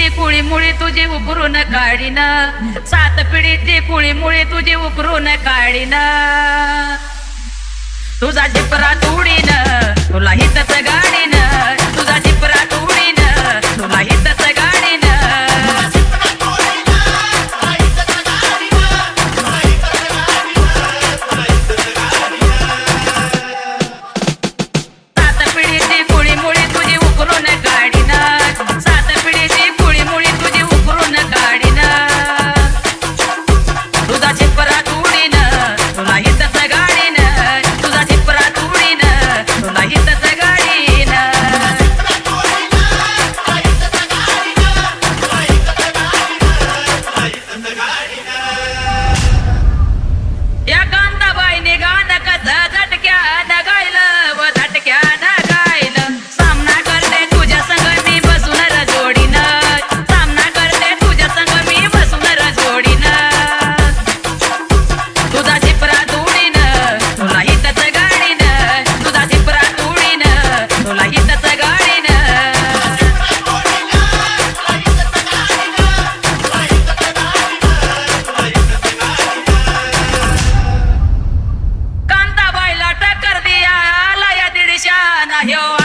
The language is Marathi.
कुळी मुळी तुझी उकरून काढीन, सात पिढीची कुळी मुळी तुझी उकरून काढीन. तुझा जिपरा तोडीन, तुला हितच गाडीन. तुझा जिपरा तोडीन, तुला हितच गाडीन. सात पिढीची कुळी मुळी तुझी उकरून काढीन, सात पिढीची कुळी मुळी तुझी उकरून काढीन. तुझा जिपरा तोडीन, तुला हितच गाडीन. तुझा जिपरा तोडीन, तुला हितच गाडीन. या कांताबाईने गाणं कसं झटक्यानं गायलं व झटक्यानं गायलं. सामना करते तुझ्या संग मी बसून रजोडीनं, सामना करते तुझ्या संग मी बसून रजोडीनं. तुझा जिपरा तोडीन, तुला हितच गाडीन. तुझा जिपरा तोडीन, तुला हितच गाडीन. कांताबाईला टक्कर दिया आला या दीडशाना ह्यो